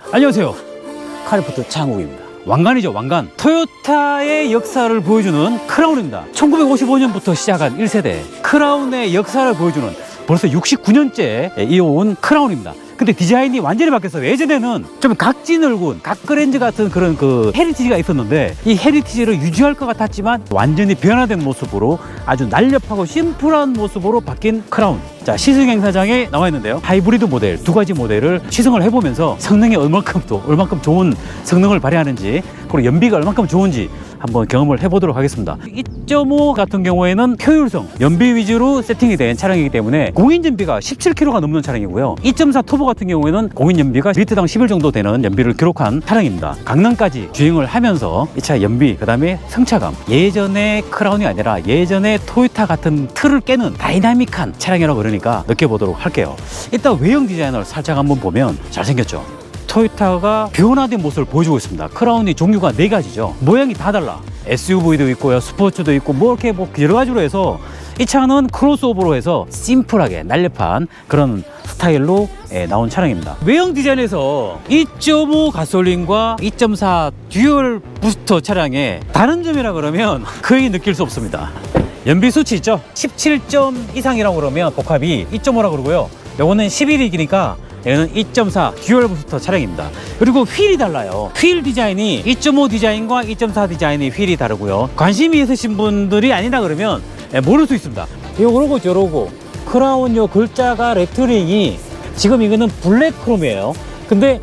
안녕하세요. 카리포트 창욱입니다. 왕관이죠, 왕관. 토요타의 역사를 보여주는 크라운입니다. 1955년부터 시작한 1세대 크라운의 역사를 보여주는 벌써 69년째 이어온 크라운입니다. 근데 디자인이 완전히 바뀌었어요. 예전에는 좀 각진 얼굴, 각그랜저 같은 그런 그 헤리티지가 있었는데 이 헤리티지를 유지할 것 같았지만 완전히 변화된 모습으로 아주 날렵하고 심플한 모습으로 바뀐 크라운. 자, 시승 행사장에 나와 있는데요. 하이브리드 모델 두 가지 모델을 시승을 해보면서 성능이 얼만큼 좋은 성능을 발휘하는지, 그리고 연비가 얼만큼 좋은지 한번 경험을 해보도록 하겠습니다. 2.5 같은 경우에는 효율성, 연비 위주로 세팅이 된 차량이기 때문에 공인 연비가 17km가 넘는 차량이고요. 2.4 터보 같은 경우에는 공인 연비가 리터당 11 정도 되는 연비를 기록한 차량입니다. 강남까지 주행을 하면서 이 차 연비, 그 다음에 승차감, 예전의 크라운이 아니라 예전의 토요타 같은 틀을 깨는 다이나믹한 차량이라고 그러니까 느껴보도록 할게요. 일단 외형 디자인을 살짝 한번 보면 잘생겼죠. 토요타가 변화된 모습을 보여주고 있습니다. 크라운이 종류가 4가지죠. 모양이 다 달라. SUV도 있고요, 스포츠도 있고, 뭐 이렇게 뭐 여러 가지로 해서 이 차는 크로스오버로 해서 심플하게 날렵한 그런 스타일로 나온 차량입니다. 외형 디자인에서 2.5 가솔린과 2.4 듀얼 부스터 차량의 다른 점이라 그러면 거의 느낄 수 없습니다. 연비 수치 있죠? 17점 이상이라고 그러면 복합이 2.5라고 그러고요. 요거는 11이니까 얘는 2.4 듀얼 부스터 차량입니다. 그리고 휠이 달라요. 휠 디자인이 2.5 디자인과 2.4 디자인의 휠이 다르고요. 관심이 있으신 분들이 아니다 그러면 모를 수 있습니다. 요러고 저러고 크라운 요 글자가 레터링이 지금 이거는 블랙 크롬이에요. 근데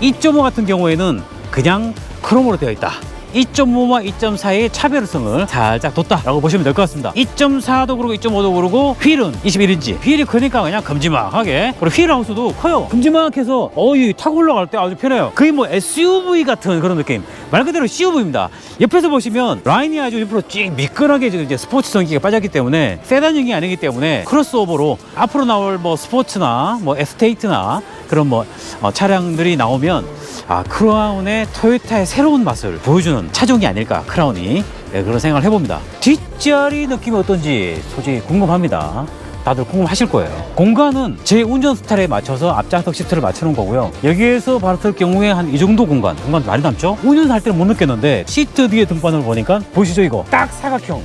2.5 같은 경우에는 그냥 크롬으로 되어 있다. 2.5와 2.4의 차별성을 살짝 뒀다라고 보시면 될 것 같습니다. 2.4도 그러고 2.5도 그러고 휠은 21인치. 휠이 크니까 그냥 큼지막하게, 그리고 휠 하우스도 커요. 큼지막해서 타고 올라갈 때 아주 편해요. 거의 뭐 SUV 같은 그런 느낌. 말 그대로 CUV입니다. 옆에서 보시면 라인이 아주 옆으로 쭉 미끈하게 이제 스포츠 성기가 빠졌기 때문에 세단형이 아니기 때문에 크로스오버로 앞으로 나올 뭐 스포츠나 뭐 에스테이트나 그런 뭐 차량들이 나오면 크라운의 토요타의 새로운 맛을 보여주는 차종이 아닐까, 크라운이. 그런 생각을 해봅니다. 뒷자리 느낌이 어떤지 솔직히 궁금합니다. 다들 궁금하실 거예요. 공간은 제 운전 스타일에 맞춰서 앞좌석 시트를 맞추는 거고요. 여기에서 봤을 경우에 한 이 정도 공간 많이 남죠? 운전할 때는 못 느꼈는데 시트 뒤에 등반을 보니까 보시죠, 이거 딱 사각형.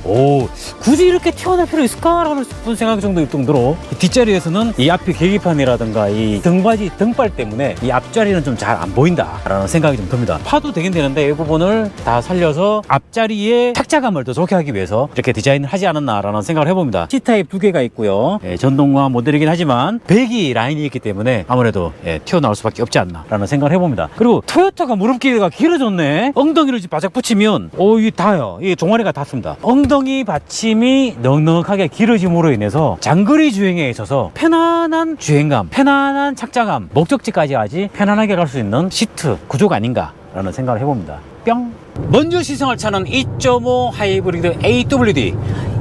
굳이 이렇게 튀어나올 필요 있을까라는 생각 정도 일 정도로 뒷자리에서는 이 앞에 계기판이라든가 이 등받이 등발 때문에 이 앞자리는 좀 잘 안 보인다라는 생각이 좀 듭니다. 파도 되긴 되는데 이 부분을 다 살려서 앞자리에 착자감을 더 좋게 하기 위해서 이렇게 디자인을 하지 않았나라는 생각을 해봅니다. C타입 2개가 있고요. 전동화 모델이긴 하지만 배기 라인이 있기 때문에 아무래도 튀어나올 수밖에 없지 않나라는 생각을 해봅니다. 그리고 토요타가 무릎 길이가 길어졌네. 엉덩이를 바짝 붙이면 이 닿아요. 이 종아리가 닿습니다. 엉덩이 받침이 넉넉하게 길어짐으로 인해서 장거리 주행에 있어서 편안한 주행감, 편안한 착자감, 목적지까지 아주 편안하게 갈 수 있는 시트 구조가 아닌가라는 생각을 해봅니다. 뿅! 먼저 시승할 차는 2.5 하이브리드 AWD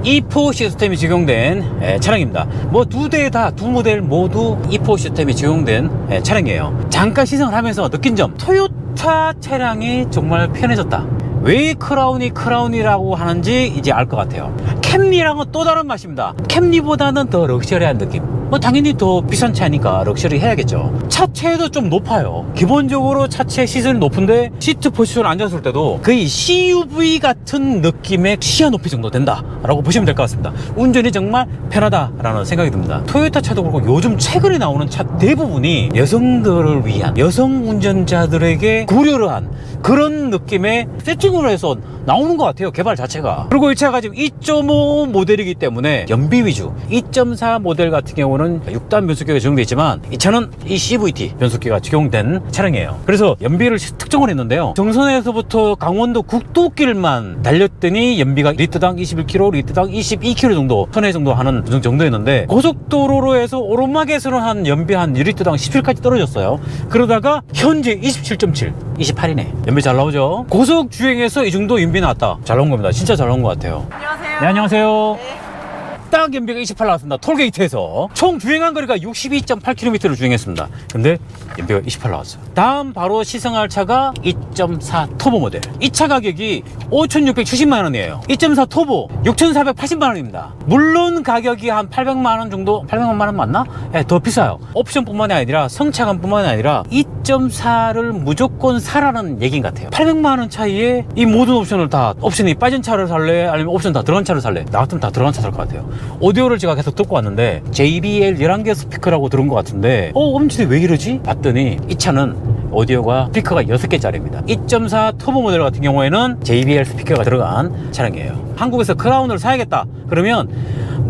E4 시스템이 적용된 차량입니다. 뭐 두 모델 모두 E4 시스템이 적용된 차량이에요. 잠깐 시승을 하면서 느낀 점, 토요타 차량이 정말 편해졌다. 왜 크라운이라고 하는지 이제 알 것 같아요. 캠리랑은 또 다른 맛입니다. 캠리보다는 더 럭셔리한 느낌. 뭐 당연히 더 비싼 차니까 럭셔리 해야겠죠. 차체도 좀 높아요. 기본적으로 차체 시선이 높은데 시트 포지션 앉았을 때도 거의 CUV 같은 느낌의 시야 높이 정도 된다 라고 보시면 될 것 같습니다. 운전이 정말 편하다라는 생각이 듭니다. 토요타 차도 그렇고 요즘 최근에 나오는 차 대부분이 여성들을 위한, 여성 운전자들에게 고려를 한 그런 느낌의 세팅으로 해서 나오는 것 같아요, 개발 자체가. 그리고 이 차가 지금 2.5 모델이기 때문에 연비 위주. 2.4 모델 같은 경우는 6단 변속기가 적용되어 있지만 이 차는 이 CVT 변속기가 적용된 차량이에요. 그래서 연비를 특정을 했는데요, 정선에서부터 강원도 국도길만 달렸더니 연비가 리터당 21km, 리터당 22km 정도, 선회 정도 하는 정도였는데 고속도로로 해서 오르막에서는 한 연비 한 1리터당 17까지 떨어졌어요. 그러다가 현재 27.7, 28이네. 연비 잘 나오죠? 고속 주행에서 이 정도 연비 나왔다. 잘 나온 겁니다. 진짜 잘 나온 것 같아요. 안녕하세요. 네, 안녕하세요. 네. 딱 연비가 28 나왔습니다. 톨게이트에서 총 주행한 거리가 62.8km를 주행했습니다. 근데 연비가 28 나왔어요. 다음 바로 시승할 차가 2.4 터보 모델. 이 차 가격이 5,670만 원이에요. 2.4 터보 6,480만 원입니다. 물론 가격이 한 800만 원 정도, 800만 원 맞나? 네, 더 비싸요. 옵션뿐만이 아니라 성차감뿐만이 아니라 2.4를 무조건 사라는 얘기인 것 같아요. 800만 원 차이에 이 모든 옵션을 다, 옵션이 빠진 차를 살래? 아니면 옵션 다 들어간 차를 살래? 나 같으면 다 들어간 차 살 것 같아요. 오디오를 제가 계속 듣고 왔는데 JBL 11개 스피커라고 들은 것 같은데 엄지대 왜 이러지? 봤더니 이 차는 오디오가 스피커가 6개짜리입니다. 2.4 터보 모델 같은 경우에는 JBL 스피커가 들어간 차량이에요. 한국에서 크라운을 사야겠다 그러면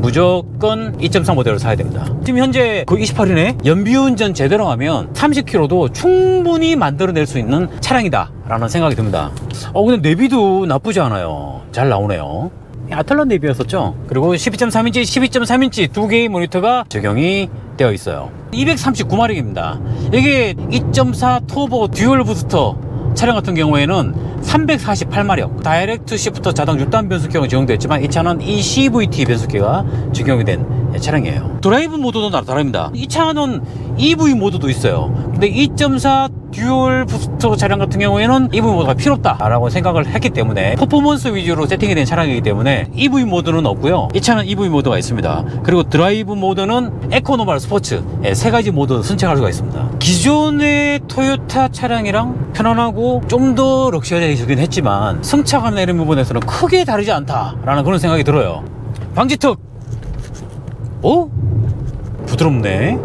무조건 2.4 모델을 사야 됩니다. 지금 현재 그 28이네? 연비운전 제대로 하면 30km도 충분히 만들어낼 수 있는 차량이다 라는 생각이 듭니다. 근데 내비도 나쁘지 않아요. 잘 나오네요. 아틀란 내비였었죠. 그리고 12.3인치, 12.3인치 두 개의 모니터가 적용이 되어 있어요. 239마력입니다. 이게 2.4 터보 듀얼 부스터 차량 같은 경우에는 348마력 다이렉트 시프터 자동 6단 변속기가 적용되어 있지만 이 차는 ECVT 변속기가 적용이 된 차량이에요. 드라이브 모드도 다릅니다. 이 차는 EV 모드도 있어요. 근데 2.4 듀얼 부스터 차량 같은 경우에는 EV 모드가 필요 없다 라고 생각을 했기 때문에 퍼포먼스 위주로 세팅이 된 차량이기 때문에 EV 모드는 없고요. 이 차는 EV 모드가 있습니다. 그리고 드라이브 모드는 에코노멀 스포츠 세 가지 모드 선택할 수가 있습니다. 기존의 토요타 차량이랑 편안하고 좀 더 럭셔리하긴 했지만 승차감 내는 부분에서는 크게 다르지 않다라는 그런 생각이 들어요. 방지턱 부드럽네.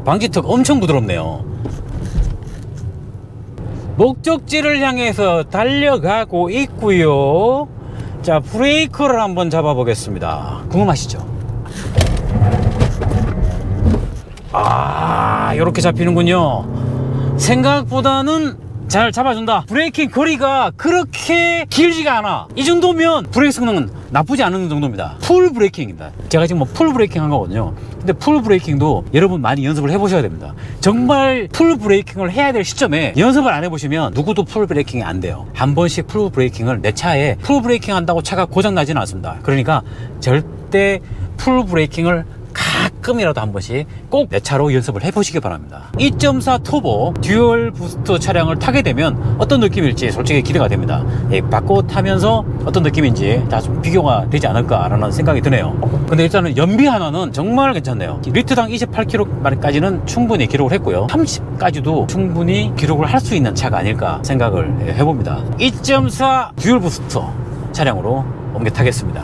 방지턱 엄청 부드럽네요. 목적지를 향해서 달려가고 있고요. 자, 브레이크를 한번 잡아 보겠습니다. 궁금하시죠? 이렇게 잡히는군요. 생각보다는 잘 잡아준다. 브레이킹 거리가 그렇게 길지가 않아. 이 정도면 브레이크 성능은 나쁘지 않은 정도입니다. 풀 브레이킹입니다. 제가 지금 풀 브레이킹 한 거거든요. 근데 풀 브레이킹도 여러분 많이 연습을 해보셔야 됩니다. 정말 풀 브레이킹을 해야 될 시점에 연습을 안 해보시면 누구도 풀 브레이킹이 안 돼요. 한 번씩 풀 브레이킹을, 내 차에 풀 브레이킹 한다고 차가 고장 나지는 않습니다. 그러니까 절대 풀 브레이킹을 가끔이라도 한 번씩 꼭 내 차로 연습을 해보시기 바랍니다. 2.4 터보 듀얼 부스터 차량을 타게 되면 어떤 느낌일지 솔직히 기대가 됩니다. 바꿔 타면서 어떤 느낌인지 다 좀 비교가 되지 않을까라는 생각이 드네요. 근데 일단은 연비 하나는 정말 괜찮네요. 리터당 28km까지는 충분히 기록을 했고요. 30까지도 충분히 기록을 할 수 있는 차가 아닐까 생각을 해봅니다. 2.4 듀얼 부스터 차량으로 옮겨 타겠습니다.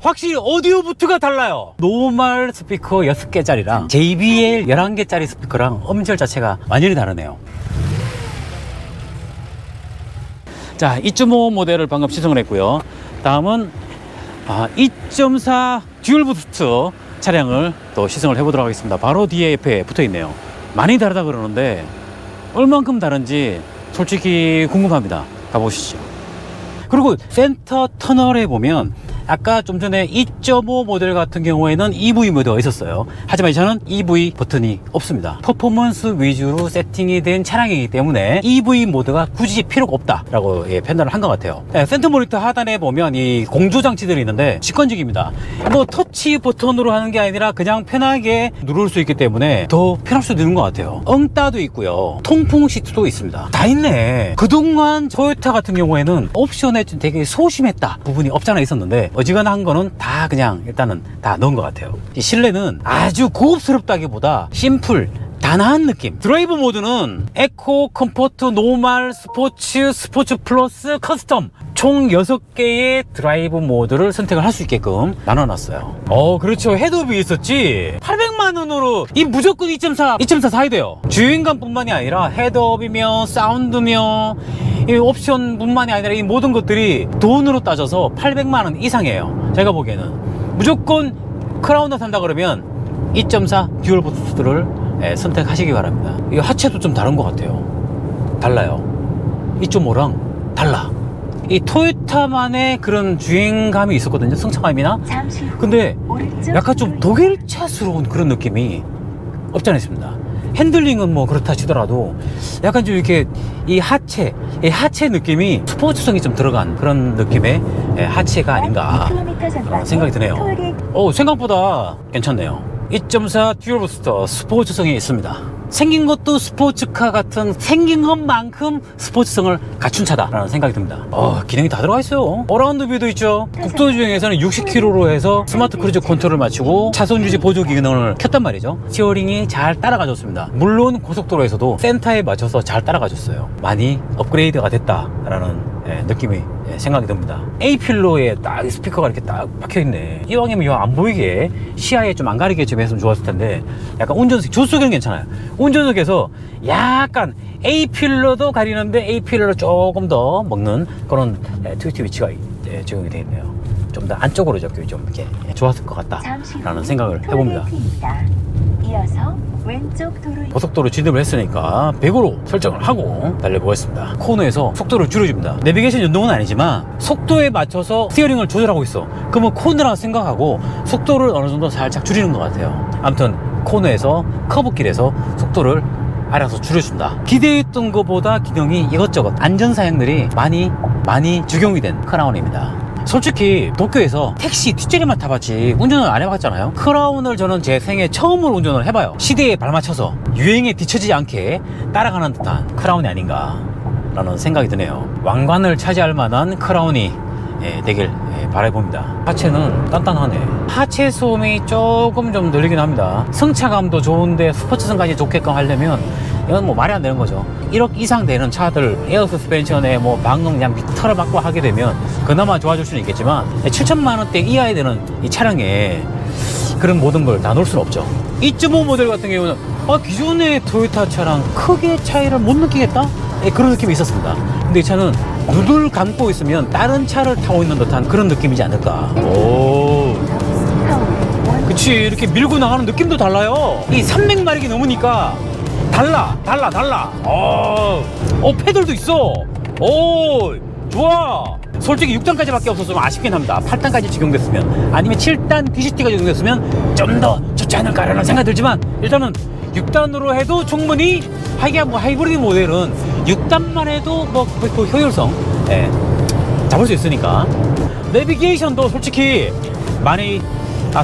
확실히 오디오부트가 달라요. 노멀 스피커 6개짜리랑 JBL 11개짜리 스피커랑 음질 자체가 완전히 다르네요. 자, 2.5 모델을 방금 시승을 했고요. 다음은 2.4 듀얼 부스트 차량을 또 시승을 해보도록 하겠습니다. 바로 뒤에 옆에 붙어 있네요. 많이 다르다 그러는데 얼만큼 다른지 솔직히 궁금합니다. 가보시죠. 그리고 센터 터널에 보면 아까 좀 전에 2.5 모델 같은 경우에는 EV 모드가 있었어요. 하지만 이 차는 EV 버튼이 없습니다. 퍼포먼스 위주로 세팅이 된 차량이기 때문에 EV 모드가 굳이 필요가 없다라고 판단을 한 것 같아요. 센터 모니터 하단에 보면 이 공조 장치들이 있는데 직관적입니다. 뭐 터치 버튼으로 하는 게 아니라 그냥 편하게 누를 수 있기 때문에 더 편할 수도 있는 것 같아요. 응따도 있고요. 통풍 시트도 있습니다. 다 있네. 그동안 토요타 같은 경우에는 옵션에 되게 소심했다 부분이 없잖아 있었는데 어지간한 거는 다 그냥 일단은 다 넣은 것 같아요. 이 실내는 아주 고급스럽다기보다 심플 단아한 느낌. 드라이브 모드는 에코, 컴포트, 노멀, 스포츠, 스포츠 플러스, 커스텀 총 6개의 드라이브 모드를 선택을 할 수 있게끔 나눠놨어요. 그렇죠. 헤드업이 있었지. 800만 원으로 이 무조건 2.4 사야 돼요. 주행감 뿐만이 아니라 헤드업이며 사운드며 이 옵션 뿐만이 아니라 이 모든 것들이 돈으로 따져서 800만 원 이상이에요. 제가 보기에는 무조건 크라운을 산다 그러면 2.4 듀얼 부스트를 선택하시기 바랍니다. 이 하체도 좀 다른 것 같아요. 달라요. 2.5랑 달라. 이 토요타만의 그런 주행감이 있었거든요. 승차감이나. 근데 약간 좀 독일차스러운 그런 느낌이 없지 않아 있습니다. 핸들링은 뭐 그렇다 치더라도 약간 좀 이렇게 이 하체 느낌이 스포츠성이 좀 들어간 그런 느낌의 하체가 아닌가 생각이 드네요. 생각보다 괜찮네요. 2.4 듀얼 부스터 스포츠성이 있습니다. 생긴 것도 스포츠카 같은 생긴 것만큼 스포츠성을 갖춘 차다라는 생각이 듭니다. 기능이 다 들어가 있어요. 어라운드 뷰도 있죠. 국도 주행에서는 60km로 해서 스마트 크루즈 컨트롤을 맞추고 차선 유지 보조 기능을 켰단 말이죠. 스티어링이 잘 따라가줬습니다. 물론 고속도로에서도 센터에 맞춰서 잘 따라가줬어요. 많이 업그레이드가 됐다라는 느낌이 생각이 듭니다. A필러에 딱 스피커가 이렇게 딱 박혀있네. 이왕이면 이왕 안 보이게 시야에 좀 안 가리게 좀 했으면 좋았을 텐데, 약간 운전석, 조수석에는 괜찮아요. 운전석에서 약간 A필러도 가리는데 A필러를 조금 더 먹는 그런 트위트 위치가 적용이 되어 있네요. 좀 더 안쪽으로 접근이 좀 이렇게 좋았을 것 같다라는 생각을 해봅니다. 이어서 왼쪽 도로 고속도로 진입을 했으니까 100으로 설정을 하고 달려보겠습니다. 코너에서 속도를 줄여줍니다. 내비게이션 연동은 아니지만 속도에 맞춰서 스티어링을 조절하고 있어. 그러면 코너라고 생각하고 속도를 어느 정도 살짝 줄이는 것 같아요. 아무튼 코너에서 커브길에서 속도를 알아서 줄여준다. 기대했던 것보다 기능이 이것저것 안전사양들이 많이 적용이 된 크라운입니다. 솔직히 도쿄에서 택시 뒷자리만 타봤지 운전을 안 해봤잖아요. 크라운을 저는 제 생애 처음으로 운전을 해봐요. 시대에 발맞춰서 유행에 뒤처지지 않게 따라가는 듯한 크라운이 아닌가 라는 생각이 드네요. 왕관을 차지할 만한 크라운이 되길 바라봅니다. 하체는 단단하네. 하체 소음이 조금 좀 늘리긴 합니다. 성차감도 좋은데 스포츠성까지 좋게끔 하려면 이건 뭐 말이 안 되는 거죠. 1억 이상 되는 차들 에어 서스펜션에 뭐 방금 그냥 미터를 받고 하게 되면 그나마 좋아질 수는 있겠지만 7천만 원대 이하에 되는 이 차량에 그런 모든 걸 다 놓을 수는 없죠. 2.5 모델 같은 경우는 기존의 토요타 차랑 크게 차이를 못 느끼겠다? 그런 느낌이 있었습니다. 근데 이 차는 눈을 감고 있으면 다른 차를 타고 있는 듯한 그런 느낌이지 않을까. 그치, 이렇게 밀고 나가는 느낌도 달라요. 이 300마력이 넘으니까 달라. 페달도 있어. 좋아. 솔직히 6단까지밖에 없었으면 아쉽긴 합니다. 8단까지 적용됐으면, 아니면 7단 DCT가 적용됐으면 좀 더 좋지 않을까라는 생각이 들지만, 일단은 6단으로 해도 충분히 하이브리드 모델은 6단만 해도 그 효율성 잡을 수 있으니까. 내비게이션도 솔직히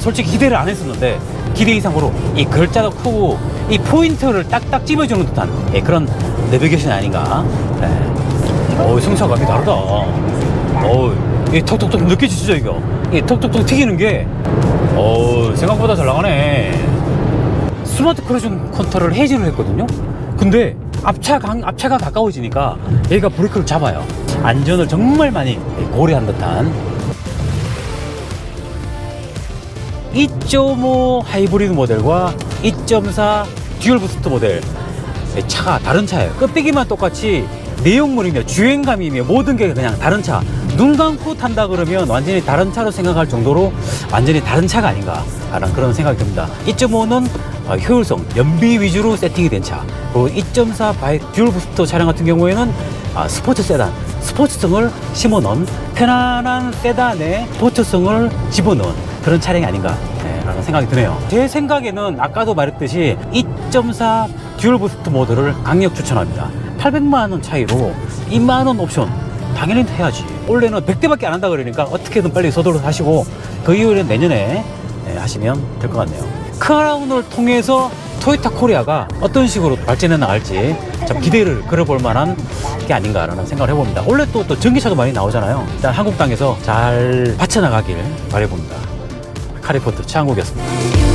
솔직히 기대를 안 했었는데 기대 이상으로 이 글자도 크고 이 포인트를 딱딱 찝어주는 듯한 그런 내비게이션이 아닌가. 승차감이 다르다. 이 톡톡톡 느껴지죠 이거? 이 톡톡톡 튀기는 게 생각보다 잘 나가네. 스마트 크루즈 컨트롤을 해제를 했거든요. 근데 앞차가 가까워지니까 얘가 브레이크를 잡아요. 안전을 정말 많이 고려한 듯한 2.5 하이브리드 모델과 2.4 듀얼 부스트 모델, 차가 다른 차예요. 껍데기만 똑같이 내용물이며 주행감이며 모든 게 그냥 다른 차. 눈 감고 탄다 그러면 완전히 다른 차로 생각할 정도로 완전히 다른 차가 아닌가 라는 그런 생각이 듭니다. 2.5는 효율성, 연비 위주로 세팅이 된 차, 그리고 2.4 듀얼 부스터 차량 같은 경우에는 스포츠 세단, 스포츠성을 심어놓은 편안한 세단에 스포츠성을 집어넣은 그런 차량이 아닌가 라는 생각이 드네요. 제 생각에는 아까도 말했듯이 2.4 듀얼 부스트 모델을 강력 추천합니다. 800만원 차이로 2만원 옵션 당연히 해야지. 원래는 100대밖에 안 한다 그러니까 어떻게든 빨리 서두르 하시고 그 이후에 내년에 하시면 될 것 같네요. 크라운을 통해서 토요타 코리아가 어떤 식으로 발전해 나갈지 좀 기대를 걸어볼 만한 게 아닌가라는 생각을 해봅니다. 원래 또 전기차도 많이 나오잖아요. 일단 한국 땅에서 잘 받쳐나가길 바라봅니다. 카리포트 최한국이었습니다.